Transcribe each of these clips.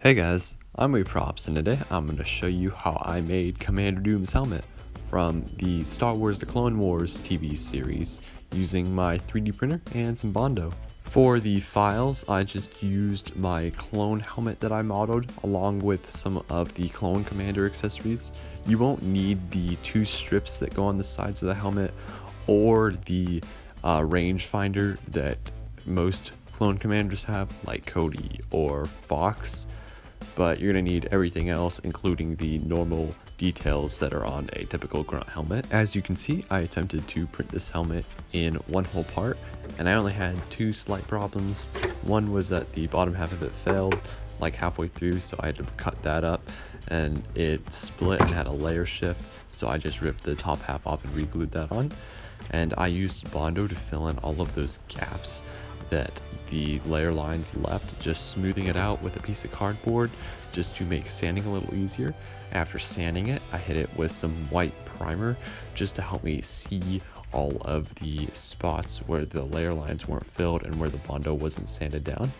Hey guys, I'm WeProps, and today I'm going to show you how I made Commander Doom's helmet from the Star Wars The Clone Wars TV series using my 3D printer and some Bondo. For the files, I just used my clone helmet that I modeled along with some of the clone commander accessories. You won't need the two strips that go on the sides of the helmet or the rangefinder that most clone commanders have, like Cody or Fox, but you're going to need everything else, including the normal details that are on a typical grunt helmet. As you can see, I attempted to print this helmet in one whole part, and I only had two slight problems. One was that the bottom half of it failed like halfway through, so I had to cut that up, and it split and had a layer shift, so I just ripped the top half off and re-glued that on. And I used Bondo to fill in all of those gaps that the layer lines left, just smoothing it out with a piece of cardboard just to make sanding a little easier. After sanding it, I hit it with some white primer just to help me see all of the spots where the layer lines weren't filled and where the Bondo wasn't sanded down.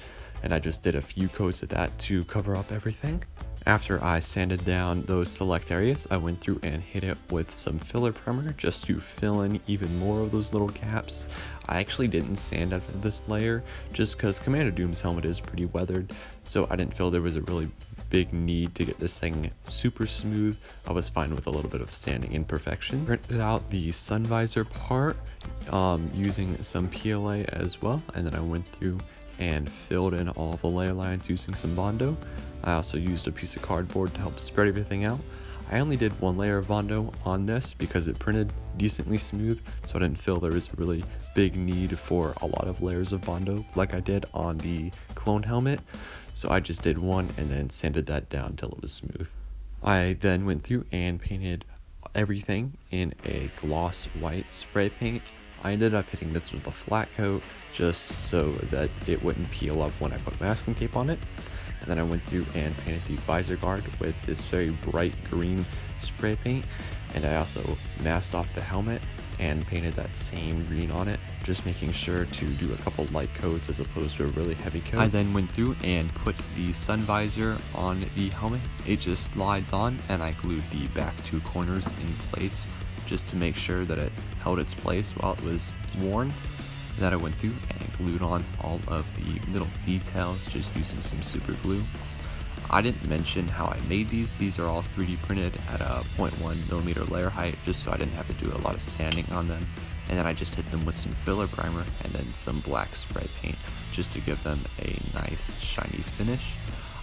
And I just did a few coats of that to cover up everything. After I sanded down those select areas, I went through and hit it with some filler primer just to fill in even more of those little gaps. I actually didn't sand after this layer just because Commander Doom's helmet is pretty weathered, so I didn't feel there was a really big need to get this thing super smooth. I was fine with a little bit of sanding imperfection. Printed out the sun visor part using some PLA as well, and then I went through and filled in all of the layer lines using some Bondo. I also used a piece of cardboard to help spread everything out. I only did one layer of Bondo on this because it printed decently smooth, so I didn't feel there was a really big need for a lot of layers of Bondo like I did on the clone helmet. So I just did one and then sanded that down until it was smooth. I then went through and painted everything in a gloss white spray paint. I ended up hitting this with a flat coat just so that it wouldn't peel up when I put masking tape on it. And then I went through and painted the visor guard with this very bright green spray paint. And I also masked off the helmet and painted that same green on it, just making sure to do a couple light coats as opposed to a really heavy coat. I then went through and put the sun visor on the helmet. It just slides on, and I glued the back two corners in place just to make sure that it held its place while it was worn. That I went through and glued on all of the little details just using some super glue. I didn't mention how I made these. These are all 3D printed at a 0.1mm layer height just so I didn't have to do a lot of sanding on them. And then I just hit them with some filler primer and then some black spray paint just to give them a nice shiny finish.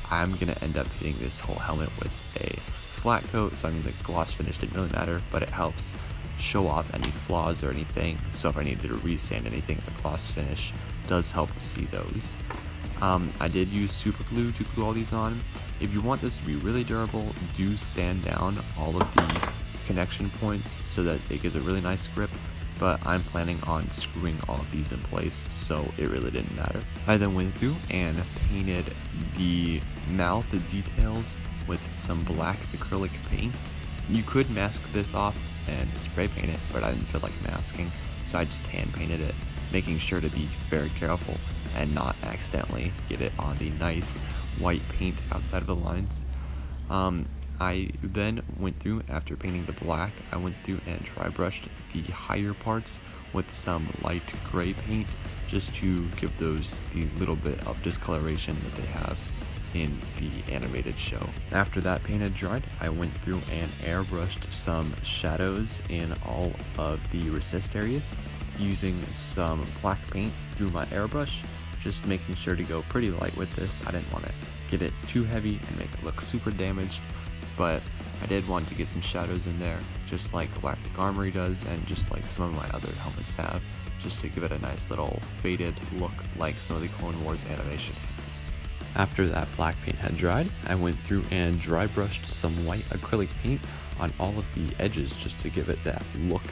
I'm going to end up hitting this whole helmet with a flat coat, so I mean the gloss finish didn't really matter, but it helps show off any flaws or anything, so if I needed to resand anything, the gloss finish does help see those. I did use super glue to glue all these on. If you want this to be really durable, do sand down all of the connection points so that it gives a really nice grip, but I'm planning on screwing all of these in place, so it really didn't matter. I then went through and painted the mouth details with some black acrylic paint. You could mask this off and spray paint it, but I didn't feel like masking, so I just hand painted it, making sure to be very careful and not accidentally get it on the nice white paint outside of the lines. I then went through, after painting the black, I went through and dry brushed the higher parts with some light gray paint just to give those the little bit of discoloration that they have in the animated show. After that paint had dried, I went through and airbrushed some shadows in all of the recessed areas using some black paint through my airbrush, just making sure to go pretty light with this. I didn't want to get it too heavy and make it look super damaged, but I did want to get some shadows in there, just like Galactic Armory does and just like some of my other helmets have, just to give it a nice little faded look like some of the Clone Wars animation has. After that black paint had dried, I went through and dry brushed some white acrylic paint on all of the edges just to give it that look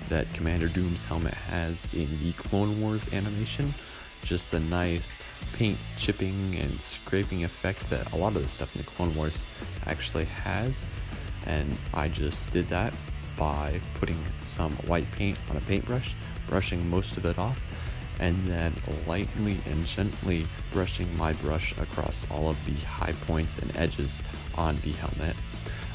that Commander Doom's helmet has in the Clone Wars animation. Just the nice paint chipping and scraping effect that a lot of the stuff in the Clone Wars actually has. And I just did that by putting some white paint on a paintbrush, brushing most of it off, and then lightly and gently brushing my brush across all of the high points and edges on the helmet.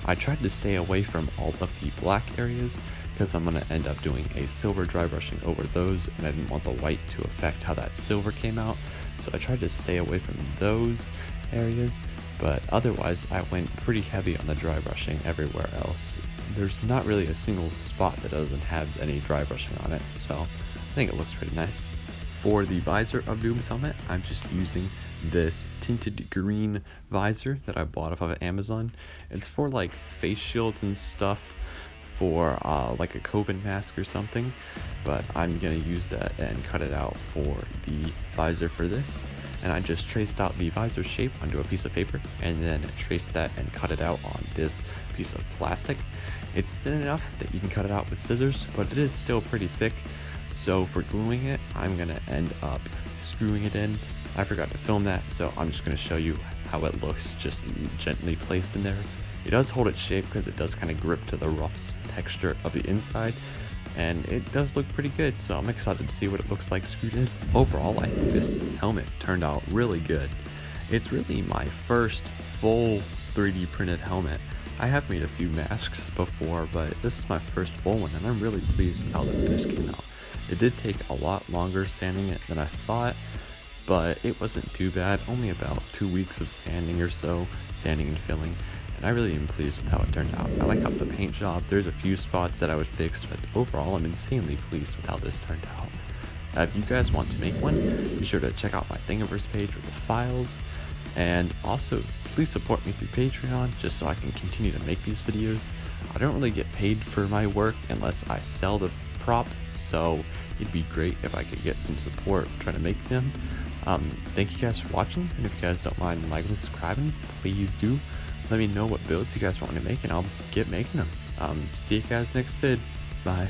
I tried to stay away from all of the black areas because I'm going to end up doing a silver dry brushing over those, and I didn't want the white to affect how that silver came out, so I tried to stay away from those areas, but otherwise I went pretty heavy on the dry brushing everywhere else. There's not really a single spot that doesn't have any dry brushing on it, so I think it looks pretty nice. For the visor of Doom's helmet, I'm just using this tinted green visor that I bought off of Amazon. It's for like face shields and stuff, for like a COVID mask or something, but I'm gonna use that and cut it out for the visor for this. And I just traced out the visor shape onto a piece of paper and then traced that and cut it out on this piece of plastic. It's thin enough that you can cut it out with scissors, but it is still pretty thick. So for gluing it, I'm gonna end up screwing it in. I forgot to film that, so I'm just gonna show you how it looks just gently placed in there. It does hold its shape because it does kind of grip to the rough texture of the inside, and it does look pretty good, so I'm excited to see what it looks like screwed in. Overall, I think this helmet turned out really good. It's really my first full 3D printed helmet. I have made a few masks before, but this is my first full one, and I'm really pleased with how the finish came out. It did take a lot longer sanding it than I thought, but it wasn't too bad. Only about 2 weeks of sanding or so, sanding and filling, and I really am pleased with how it turned out. I like how the paint job, there's a few spots that I would fix, but overall I'm insanely pleased with how this turned out. If you guys want to make one, be sure to check out my Thingiverse page with the files, and also please support me through Patreon just so I can continue to make these videos. I don't really get paid for my work unless I sell the prop, so it'd be great if I could get some support trying to make them. Thank you guys for watching, and if you guys don't mind liking and subscribing, please do. Let me know what builds you guys want me to make, and I'll get making them. See you guys next vid. Bye.